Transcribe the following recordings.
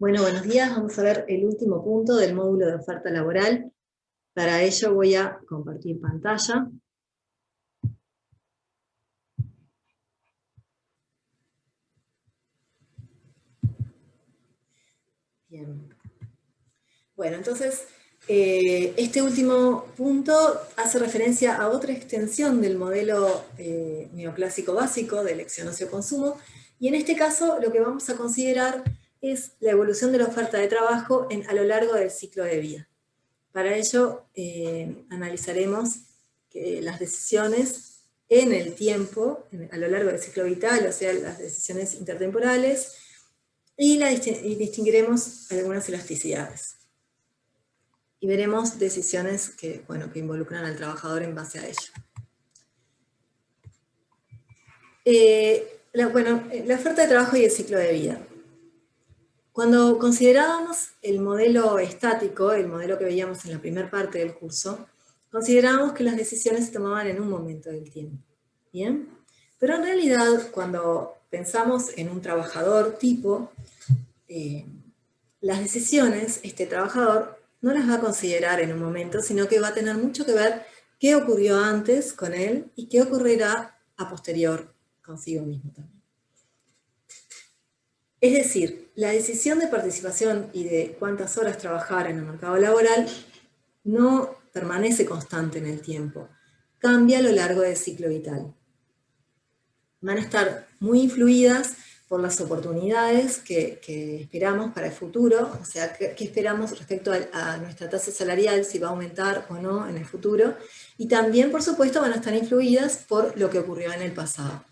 Bueno, buenos días. Vamos a ver el último punto del módulo de oferta laboral. Para ello voy a compartir pantalla. Bien. Bueno, entonces, este último punto hace referencia a otra extensión del modelo neoclásico básico de elección ocio-consumo, y en este caso lo que vamos a considerar es la evolución de la oferta de trabajo a lo largo del ciclo de vida. Para ello, analizaremos las decisiones en el tiempo, a lo largo del ciclo vital, o sea, las decisiones intertemporales, y distinguiremos algunas elasticidades. Y veremos decisiones que involucran al trabajador en base a ello. La oferta de trabajo y el ciclo de vida. Cuando considerábamos el modelo estático, el modelo que veíamos en la primera parte del curso, considerábamos que las decisiones se tomaban en un momento del tiempo. ¿Bien? Pero en realidad, cuando pensamos en un trabajador tipo, las decisiones, este trabajador no las va a considerar en un momento, sino que va a tener mucho que ver qué ocurrió antes con él y qué ocurrirá a posterior consigo mismo también. Es decir, la decisión de participación y de cuántas horas trabajar en el mercado laboral no permanece constante en el tiempo, cambia a lo largo del ciclo vital. Van a estar muy influidas por las oportunidades que esperamos para el futuro, o sea, qué esperamos respecto a nuestra tasa salarial, si va a aumentar o no en el futuro, y también, por supuesto, van a estar influidas por lo que ocurrió en el pasado.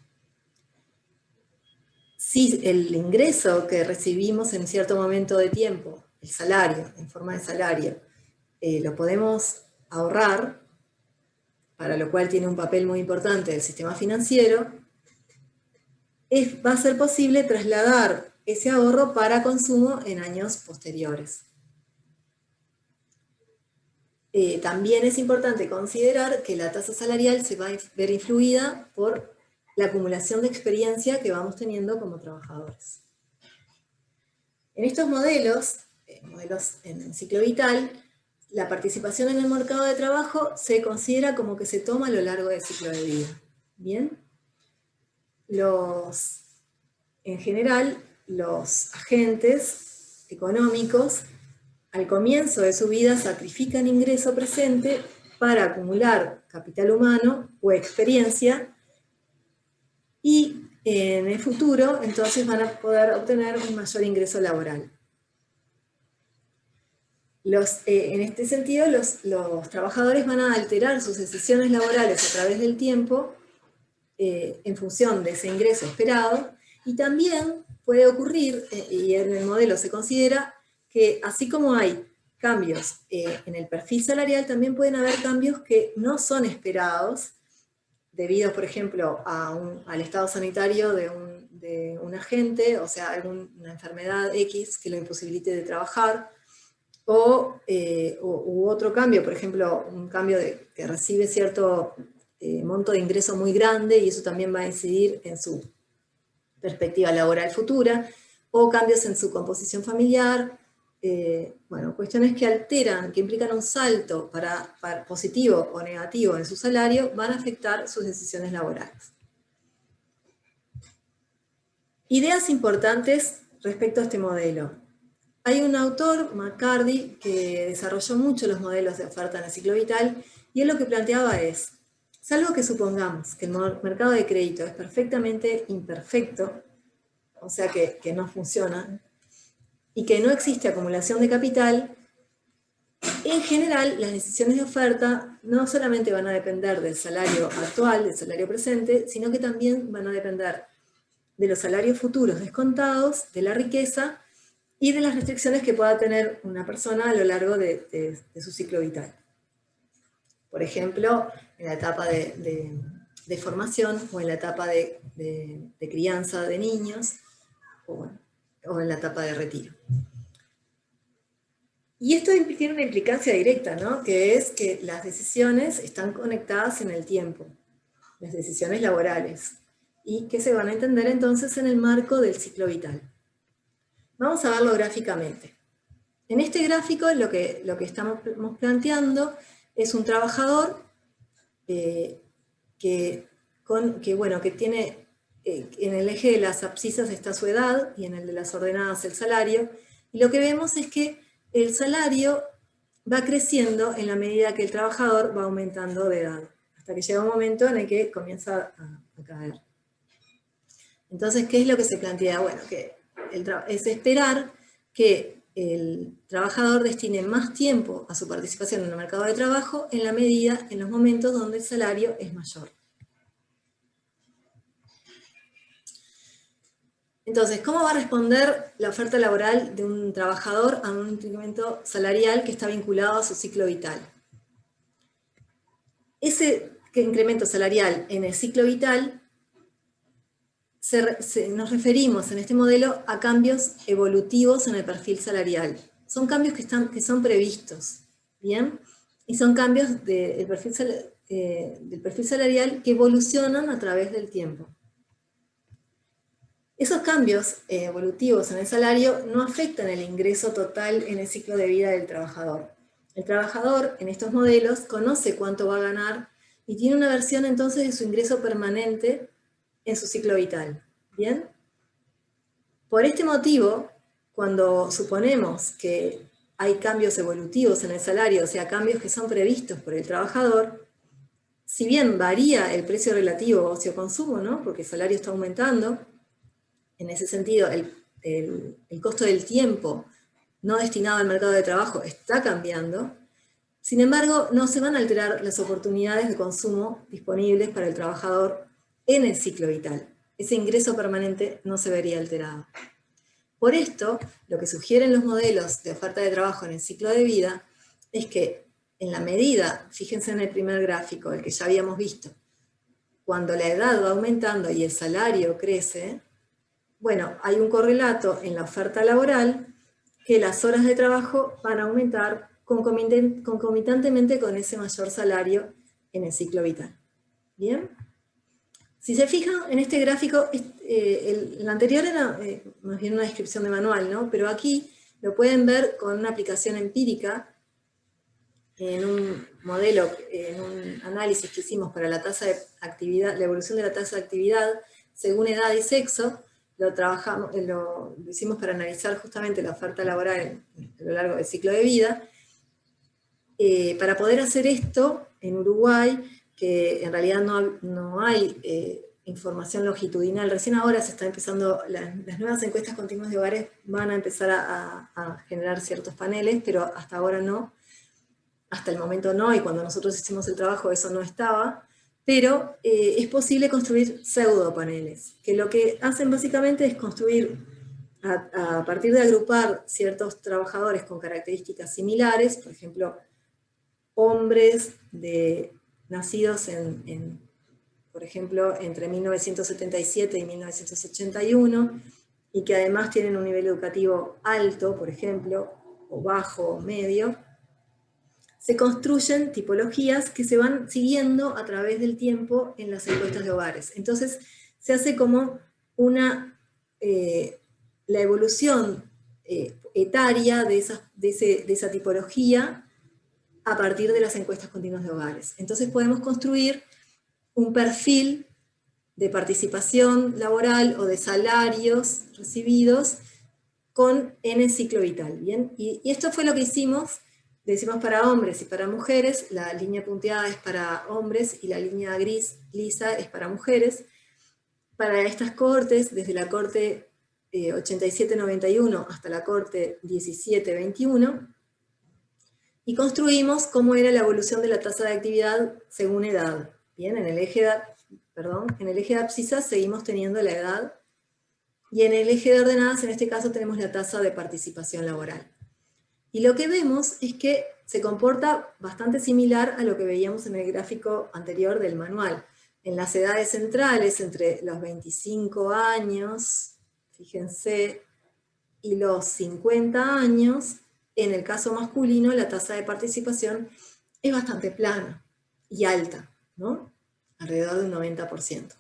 Si el ingreso que recibimos en cierto momento de tiempo, el salario, en forma de salario, lo podemos ahorrar, para lo cual tiene un papel muy importante el sistema financiero, va a ser posible trasladar ese ahorro para consumo en años posteriores. También es importante considerar que la tasa salarial se va a ver influida por la acumulación de experiencia que vamos teniendo como trabajadores. En estos modelos en el ciclo vital, la participación en el mercado de trabajo se considera como que se toma a lo largo del ciclo de vida. ¿Bien? En general, los agentes económicos, al comienzo de su vida, sacrifican ingreso presente para acumular capital humano o experiencia, y en el futuro, entonces, van a poder obtener un mayor ingreso laboral. En este sentido, los trabajadores van a alterar sus decisiones laborales a través del tiempo en función de ese ingreso esperado, y también puede ocurrir, y en el modelo se considera, que así como hay cambios en el perfil salarial, también pueden haber cambios que no son esperados, debido, por ejemplo, al estado sanitario de un agente, o sea, alguna enfermedad X que lo imposibilite de trabajar, u otro cambio, por ejemplo, un cambio que recibe cierto monto de ingreso muy grande, y eso también va a incidir en su perspectiva laboral futura, o cambios en su composición familiar, cuestiones que alteran, que implican un salto para positivo o negativo en su salario, van a afectar sus decisiones laborales. Ideas importantes respecto a este modelo. Hay un autor, McCarthy, que desarrolló mucho los modelos de oferta en el ciclo vital, y él lo que planteaba es, salvo que supongamos que el mercado de crédito es perfectamente imperfecto, o sea que no funciona, y que no existe acumulación de capital, en general las decisiones de oferta no solamente van a depender del salario actual, del salario presente, sino que también van a depender de los salarios futuros descontados, de la riqueza y de las restricciones que pueda tener una persona a lo largo de su ciclo vital. Por ejemplo, en la etapa de formación, o en la etapa de crianza de niños, o en la etapa de retiro. Y esto tiene una implicancia directa, ¿no? Que es que las decisiones están conectadas en el tiempo, las decisiones laborales, y que se van a entender entonces en el marco del ciclo vital. Vamos a verlo gráficamente. En este gráfico lo que estamos planteando es un trabajador que tiene, en el eje de las abscisas está su edad y en el de las ordenadas el salario, y lo que vemos es que el salario va creciendo en la medida que el trabajador va aumentando de edad, hasta que llega un momento en el que comienza a caer. Entonces, ¿qué es lo que se plantea? Bueno, que es esperar que el trabajador destine más tiempo a su participación en el mercado de trabajo en la medida, en los momentos donde el salario es mayor. Entonces, ¿cómo va a responder la oferta laboral de un trabajador a un incremento salarial que está vinculado a su ciclo vital? Ese incremento salarial en el ciclo vital nos referimos en este modelo a cambios evolutivos en el perfil salarial. Son cambios que son previstos, ¿bien? Y son cambios del perfil salarial que evolucionan a través del tiempo. Esos cambios evolutivos en el salario no afectan el ingreso total en el ciclo de vida del trabajador. El trabajador en estos modelos conoce cuánto va a ganar y tiene una versión entonces de su ingreso permanente en su ciclo vital. ¿Bien? Por este motivo, cuando suponemos que hay cambios evolutivos en el salario, o sea, cambios que son previstos por el trabajador, si bien varía el precio relativo ocio-consumo, ¿no? Porque el salario está aumentando, en ese sentido el costo del tiempo no destinado al mercado de trabajo está cambiando, sin embargo, no se van a alterar las oportunidades de consumo disponibles para el trabajador en el ciclo vital. Ese ingreso permanente no se vería alterado. Por esto, lo que sugieren los modelos de oferta de trabajo en el ciclo de vida es que en la medida, fíjense en el primer gráfico, el que ya habíamos visto, cuando la edad va aumentando y el salario crece, bueno, hay un correlato en la oferta laboral que las horas de trabajo van a aumentar concomitantemente con ese mayor salario en el ciclo vital. ¿Bien? Si se fijan en este gráfico, el anterior era más bien una descripción de manual, ¿no? Pero aquí lo pueden ver con una aplicación empírica en un modelo, en un análisis que hicimos para la tasa de actividad, la evolución de la tasa de actividad según edad y sexo. Lo hicimos para analizar justamente la oferta laboral a lo largo del ciclo de vida. Para poder hacer esto en Uruguay, que en realidad no hay información longitudinal, recién ahora se está empezando, las nuevas encuestas continuas de hogares van a empezar a generar ciertos paneles, pero hasta ahora no, hasta el momento no, y cuando nosotros hicimos el trabajo eso no estaba, pero es posible construir pseudopaneles, que lo que hacen básicamente es construir, a partir de agrupar ciertos trabajadores con características similares, por ejemplo, hombres nacidos por ejemplo, entre 1977 y 1981, y que además tienen un nivel educativo alto, por ejemplo, o bajo o medio, se construyen tipologías que se van siguiendo a través del tiempo en las encuestas de hogares. Entonces, se hace como la evolución etaria de esa tipología a partir de las encuestas continuas de hogares. Entonces podemos construir un perfil de participación laboral o de salarios recibidos con N ciclo vital, ¿bien? Y esto fue lo que hicimos, decimos para hombres y para mujeres, la línea punteada es para hombres y la línea gris lisa es para mujeres. Para estas cortes, desde la corte 87-91 hasta la corte 17-21, y construimos cómo era la evolución de la tasa de actividad según edad. Bien, en el eje de abscisas seguimos teniendo la edad, y en el eje de ordenadas, en este caso, tenemos la tasa de participación laboral. Y lo que vemos es que se comporta bastante similar a lo que veíamos en el gráfico anterior del manual. En las edades centrales, entre los 25 años, fíjense, y los 50 años, en el caso masculino, la tasa de participación es bastante plana y alta, ¿no? Alrededor de un 90%.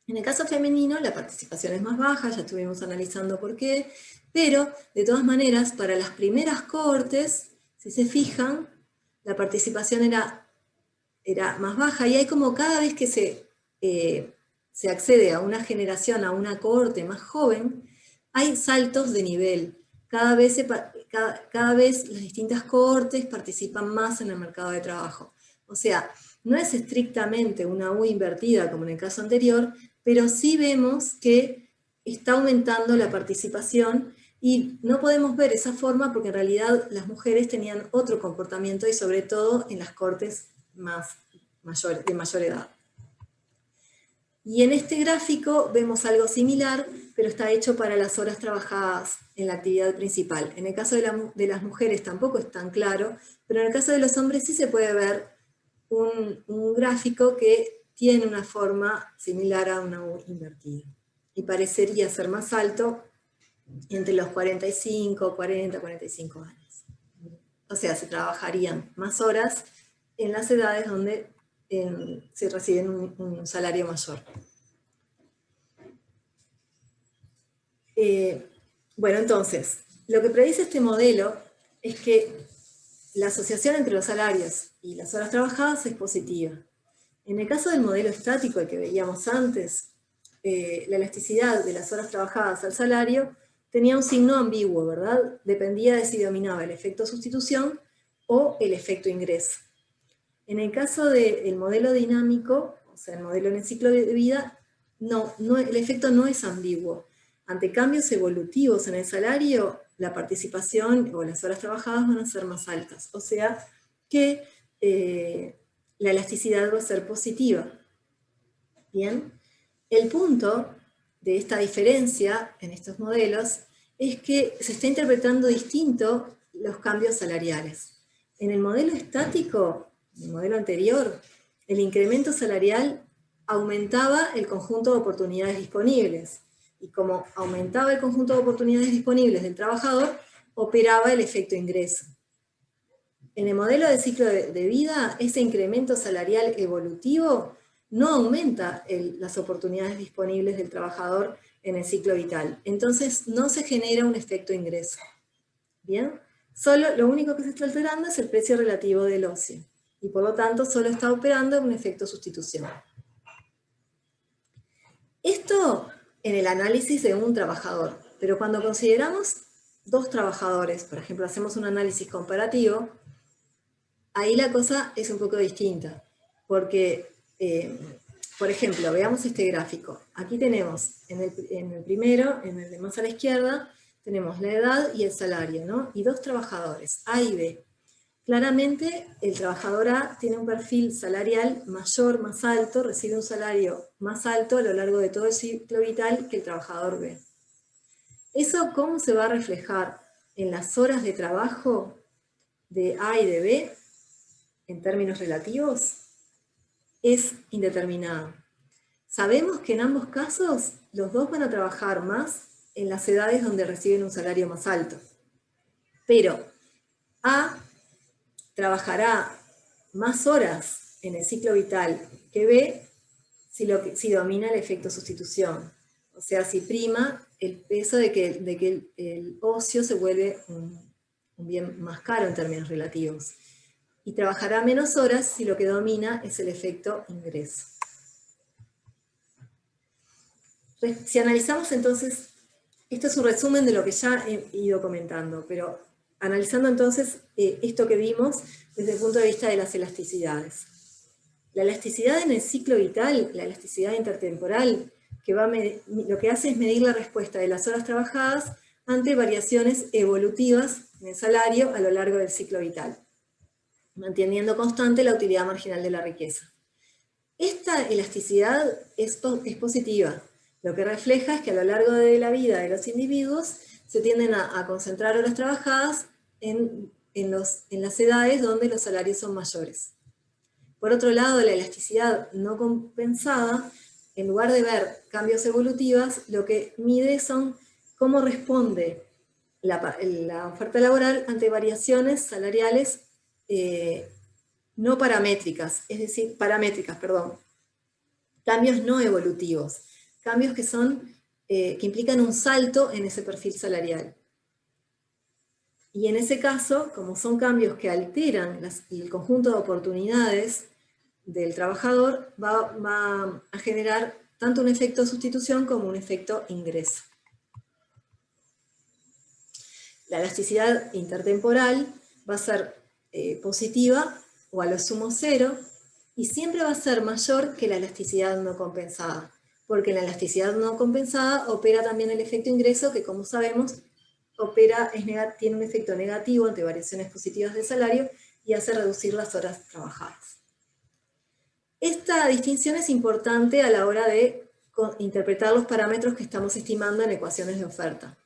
En el caso femenino, la participación es más baja, ya estuvimos analizando por qué, pero de todas maneras, para las primeras cohortes, si se fijan, la participación era más baja, y hay como cada vez que se accede a una generación, a una cohorte más joven, hay saltos de nivel. Cada vez las distintas cohortes participan más en el mercado de trabajo. O sea, no es estrictamente una U invertida como en el caso anterior, pero sí vemos que está aumentando la participación y no podemos ver esa forma porque en realidad las mujeres tenían otro comportamiento y sobre todo en las cohortes de mayor edad. Y en este gráfico vemos algo similar, pero está hecho para las horas trabajadas en la actividad principal. En el caso de las mujeres tampoco es tan claro, pero en el caso de los hombres sí se puede ver un gráfico que tiene una forma similar a una U invertida. Y parecería ser más alto entre los 45, 40, 45 años. O sea, se trabajarían más horas en las edades donde se reciben un salario mayor. Bueno, entonces, lo que predice este modelo es que la asociación entre los salarios y las horas trabajadas es positiva. En el caso del modelo estático, el que veíamos antes, la elasticidad de las horas trabajadas al salario tenía un signo ambiguo, ¿verdad? Dependía de si dominaba el efecto sustitución o el efecto ingreso. En el caso del modelo dinámico, o sea, el modelo en el ciclo de vida, el efecto no es ambiguo. Ante cambios evolutivos en el salario, la participación o las horas trabajadas van a ser más altas. O sea que la elasticidad va a ser positiva. Bien, el punto de esta diferencia en estos modelos es que se está interpretando distinto los cambios salariales. En el modelo estático, en el modelo anterior, el incremento salarial aumentaba el conjunto de oportunidades disponibles. Y como aumentaba el conjunto de oportunidades disponibles del trabajador, operaba el efecto ingreso. En el modelo de ciclo de vida, ese incremento salarial evolutivo no aumenta las oportunidades disponibles del trabajador en el ciclo vital. Entonces no se genera un efecto ingreso. ¿Bien? Lo único que se está alterando es el precio relativo del ocio. Y por lo tanto solo está operando un efecto sustitución. Esto en el análisis de un trabajador. Pero cuando consideramos dos trabajadores, por ejemplo, hacemos un análisis comparativo, ahí la cosa es un poco distinta, porque, por ejemplo, veamos este gráfico. Aquí tenemos, en el primero, en el de más a la izquierda, tenemos la edad y el salario, ¿no? Y dos trabajadores, A y B. Claramente, el trabajador A tiene un perfil salarial mayor, más alto, recibe un salario más alto a lo largo de todo el ciclo vital que el trabajador B. ¿Eso cómo se va a reflejar en las horas de trabajo de A y de B? En términos relativos, es indeterminado. Sabemos que en ambos casos los dos van a trabajar más en las edades donde reciben un salario más alto. Pero A trabajará más horas en el ciclo vital que B si domina el efecto sustitución. O sea, si prima el peso de que el ocio se vuelve un bien más caro en términos relativos. Y trabajará menos horas si lo que domina es el efecto ingreso. Si analizamos entonces, esto es un resumen de lo que ya he ido comentando, pero analizando entonces esto que vimos desde el punto de vista de las elasticidades. La elasticidad en el ciclo vital, la elasticidad intertemporal, lo que hace es medir la respuesta de las horas trabajadas ante variaciones evolutivas en el salario a lo largo del ciclo vital, manteniendo constante la utilidad marginal de la riqueza. Esta elasticidad es positiva. Lo que refleja es que a lo largo de la vida de los individuos se tienden a concentrar horas trabajadas en las edades donde los salarios son mayores. Por otro lado, la elasticidad no compensada, en lugar de ver cambios evolutivos, lo que mide son cómo responde la oferta laboral ante variaciones salariales no paramétricas, es decir, cambios no evolutivos. cambios que implican un salto en ese perfil salarial. Y en ese caso, como son cambios que alteran el conjunto de oportunidades del trabajador, va a generar tanto un efecto sustitución como un efecto ingreso. La elasticidad intertemporal va a ser positiva o a lo sumo cero, y siempre va a ser mayor que la elasticidad no compensada, porque la elasticidad no compensada opera también el efecto ingreso, que como sabemos, tiene un efecto negativo ante variaciones positivas de salario y hace reducir las horas trabajadas. Esta distinción es importante a la hora de interpretar los parámetros que estamos estimando en ecuaciones de oferta.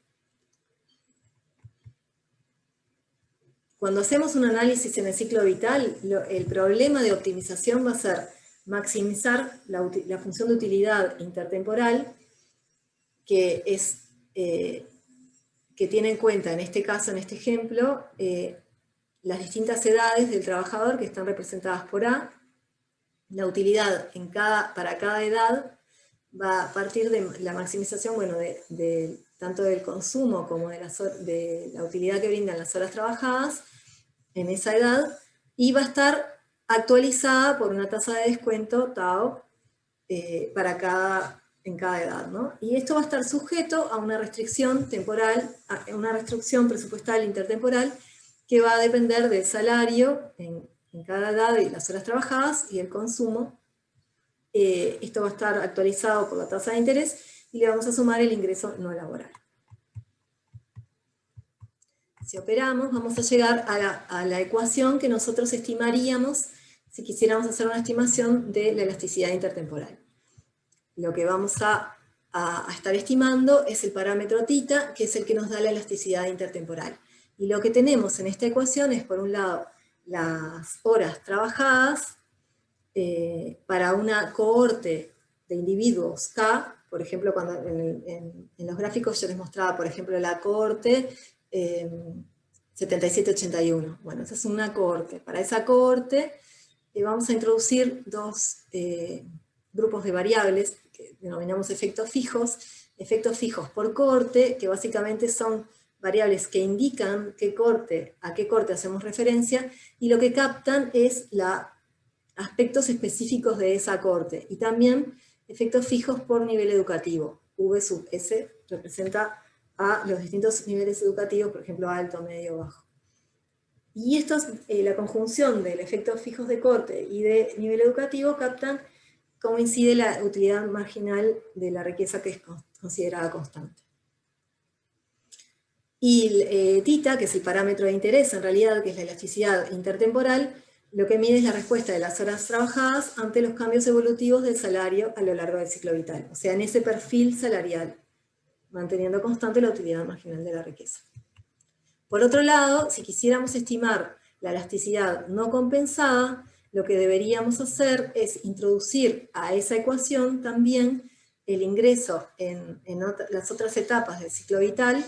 Cuando hacemos un análisis en el ciclo vital, el problema de optimización va a ser maximizar la función de utilidad intertemporal, que tiene en cuenta, en este caso, en este ejemplo, las distintas edades del trabajador que están representadas por A. La utilidad para cada edad va a partir de la maximización, bueno, tanto del consumo como de la utilidad que brindan las horas trabajadas en esa edad, y va a estar actualizada por una tasa de descuento tau en cada edad, ¿no? Y esto va a estar sujeto a una restricción temporal, a una restricción presupuestal intertemporal, que va a depender del salario en cada edad y las horas trabajadas y el consumo. Esto va a estar actualizado por la tasa de interés y le vamos a sumar el ingreso no laboral. Si operamos, vamos a llegar a la ecuación que nosotros estimaríamos si quisiéramos hacer una estimación de la elasticidad intertemporal. Lo que vamos a estar estimando es el parámetro θ, que es el que nos da la elasticidad intertemporal. Y lo que tenemos en esta ecuación es, por un lado, las horas trabajadas para una cohorte de individuos K. Por ejemplo, cuando en los gráficos yo les mostraba, por ejemplo, la cohorte 77-81. Bueno, esa es una cohorte. Para esa cohorte vamos a introducir dos grupos de variables que denominamos efectos fijos por cohorte, que básicamente son variables que indican a qué cohorte hacemos referencia, y lo que captan es aspectos específicos de esa cohorte, y también efectos fijos por nivel educativo. V sub S representa a los distintos niveles educativos, por ejemplo, alto, medio, bajo. Y la conjunción de efectos fijos de cohorte y de nivel educativo captan cómo incide la utilidad marginal de la riqueza, que es considerada constante. Y θ, que es el parámetro de interés, en realidad, que es la elasticidad intertemporal, lo que mide es la respuesta de las horas trabajadas ante los cambios evolutivos del salario a lo largo del ciclo vital. O sea, en ese perfil salarial, manteniendo constante la utilidad marginal de la riqueza. Por otro lado, si quisiéramos estimar la elasticidad no compensada, lo que deberíamos hacer es introducir a esa ecuación también el ingreso en las otras etapas del ciclo vital.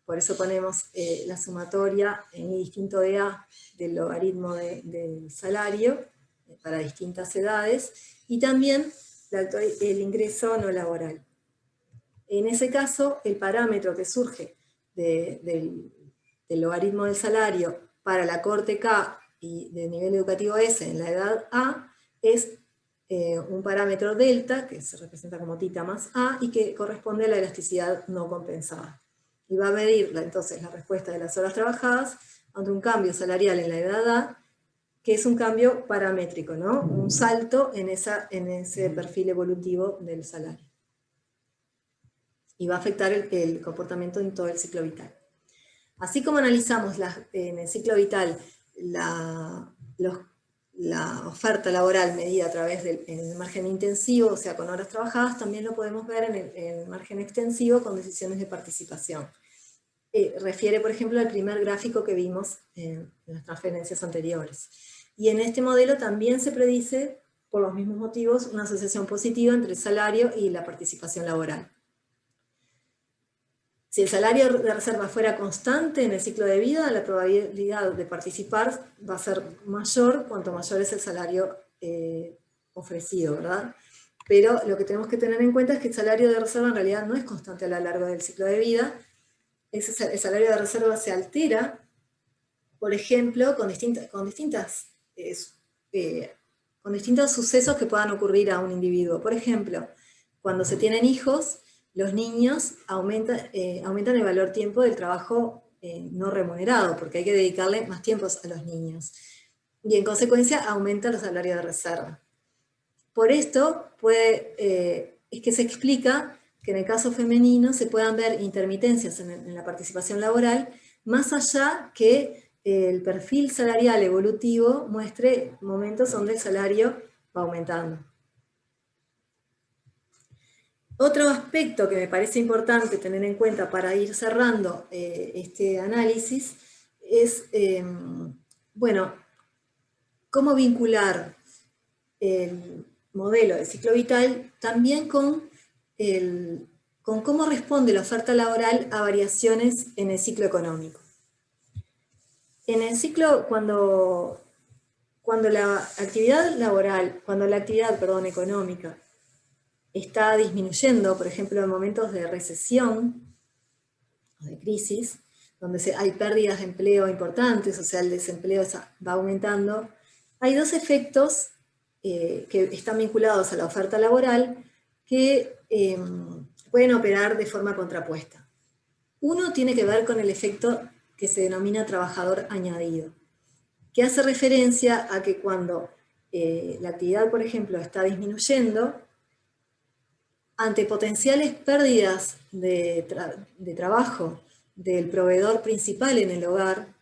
Por eso ponemos la sumatoria en I distinto de A del logaritmo del salario para distintas edades, y también el ingreso no laboral. En ese caso, el parámetro que surge del logaritmo del salario para la cohorte K y del nivel educativo S en la edad A es un parámetro delta, que se representa como θ más A, y que corresponde a la elasticidad no compensada. Y va a medir entonces la respuesta de las horas trabajadas ante un cambio salarial en la edad A, que es un cambio paramétrico, ¿no? Un salto en ese perfil evolutivo del salario. Y va a afectar el comportamiento en todo el ciclo vital. Así como analizamos en el ciclo vital la oferta laboral medida a través del margen intensivo, o sea, con horas trabajadas, también lo podemos ver en el margen extensivo con decisiones de participación. Refiere, por ejemplo, al primer gráfico que vimos en las transferencias anteriores. Y en este modelo también se predice, por los mismos motivos, una asociación positiva entre el salario y la participación laboral. Si el salario de reserva fuera constante en el ciclo de vida, la probabilidad de participar va a ser mayor cuanto mayor es el salario ofrecido, ¿verdad? pero lo que tenemos que tener en cuenta es que el salario de reserva en realidad no es constante a lo largo del ciclo de vida. El salario de reserva se altera, por ejemplo, con distintos sucesos que puedan ocurrir a un individuo. Por ejemplo, cuando se tienen hijos, los niños aumentan el valor tiempo del trabajo no remunerado, porque hay que dedicarle más tiempo a los niños. Y en consecuencia aumenta el salario de reserva. Por esto es que se explica que en el caso femenino se puedan ver intermitencias en la participación laboral, más allá que el perfil salarial evolutivo muestre momentos donde el salario va aumentando. Otro aspecto que me parece importante tener en cuenta para ir cerrando este análisis es, bueno, cómo vincular el modelo de ciclo vital también con cómo responde la oferta laboral a variaciones en el ciclo económico. En el ciclo, cuando la actividad económica está disminuyendo, por ejemplo, en momentos de recesión o de crisis, donde hay pérdidas de empleo importantes, o sea, el desempleo va aumentando, hay dos efectos que están vinculados a la oferta laboral que pueden operar de forma contrapuesta. Uno tiene que ver con el efecto que se denomina trabajador añadido, que hace referencia a que cuando la actividad, por ejemplo, está disminuyendo, ante potenciales pérdidas de trabajo del proveedor principal en el hogar,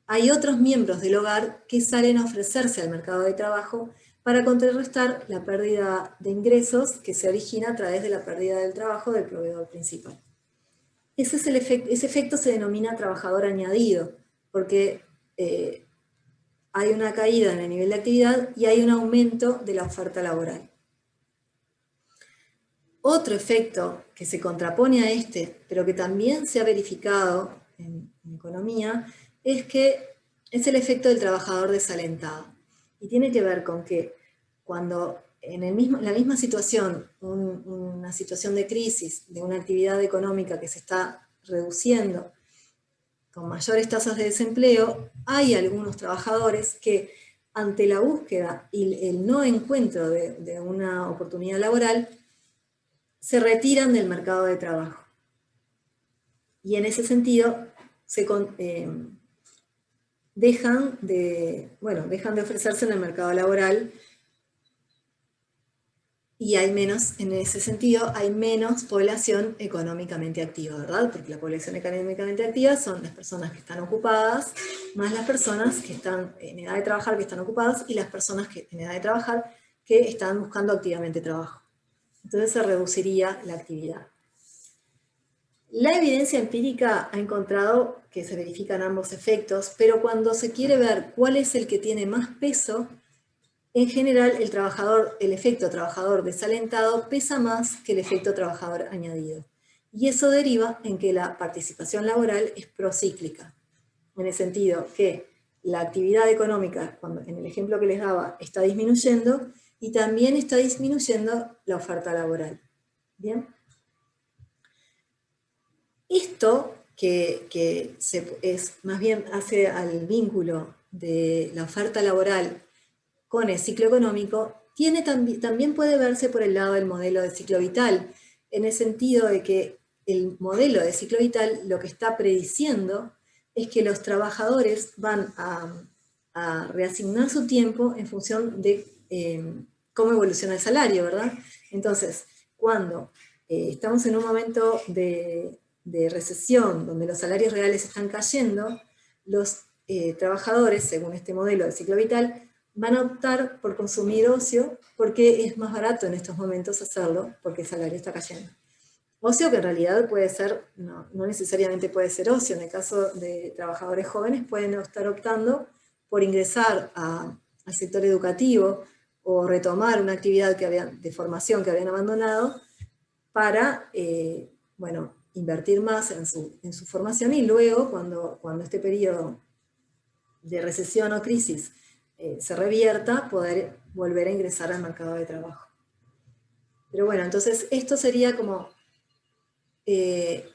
hay otros miembros del hogar que salen a ofrecerse al mercado de trabajo para contrarrestar la pérdida de ingresos que se origina a través de la pérdida del trabajo del proveedor principal. Ese efecto se denomina trabajador añadido, porque hay una caída en el nivel de actividad y hay un aumento de la oferta laboral. Otro efecto que se contrapone a este, pero que también se ha verificado en economía, es el efecto del trabajador desalentado. Y tiene que ver con que cuando en la misma situación, una situación de crisis, de una actividad económica que se está reduciendo, con mayores tasas de desempleo, hay algunos trabajadores que ante la búsqueda y el no encuentro de una oportunidad laboral, se retiran del mercado de trabajo. Y en ese sentido, dejan de ofrecerse en el mercado laboral y en ese sentido, hay menos población económicamente activa, ¿verdad? Porque la población económicamente activa son las personas que están ocupadas, más las personas que están en edad de trabajar que están ocupadas y las personas en edad de trabajar que están buscando activamente trabajo. Entonces se reduciría la actividad. La evidencia empírica ha encontrado que se verifican ambos efectos, pero cuando se quiere ver cuál es el que tiene más peso, en general el efecto trabajador desalentado pesa más que el efecto trabajador añadido. Y eso deriva en que la participación laboral es procíclica, en el sentido que la actividad económica, en el ejemplo que les daba, está disminuyendo, y también está disminuyendo la oferta laboral. ¿Bien? Esto, que más bien hace al vínculo de la oferta laboral con el ciclo económico, también puede verse por el lado del modelo de ciclo vital, en el sentido de que el modelo de ciclo vital lo que está prediciendo es que los trabajadores van a reasignar su tiempo en función de cómo evoluciona el salario, ¿verdad? Entonces, cuando estamos en un momento de recesión, donde los salarios reales están cayendo, los trabajadores, según este modelo de ciclo vital, van a optar por consumir ocio porque es más barato en estos momentos hacerlo, porque el salario está cayendo. Ocio que en realidad puede ser, no necesariamente puede ser ocio, en el caso de trabajadores jóvenes pueden estar optando por ingresar al sector educativo o retomar una actividad de formación que habían abandonado para, invertir más en su formación y luego, cuando este periodo de recesión o crisis se revierta, poder volver a ingresar al mercado de trabajo. Pero bueno, entonces esto sería como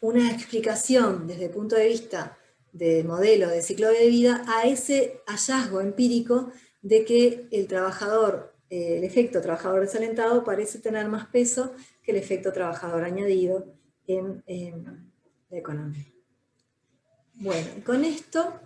una explicación desde el punto de vista de modelo de ciclo de vida a ese hallazgo empírico de que el trabajador, el efecto trabajador desalentado parece tener más peso que el efecto trabajador añadido en la economía. Bueno, con esto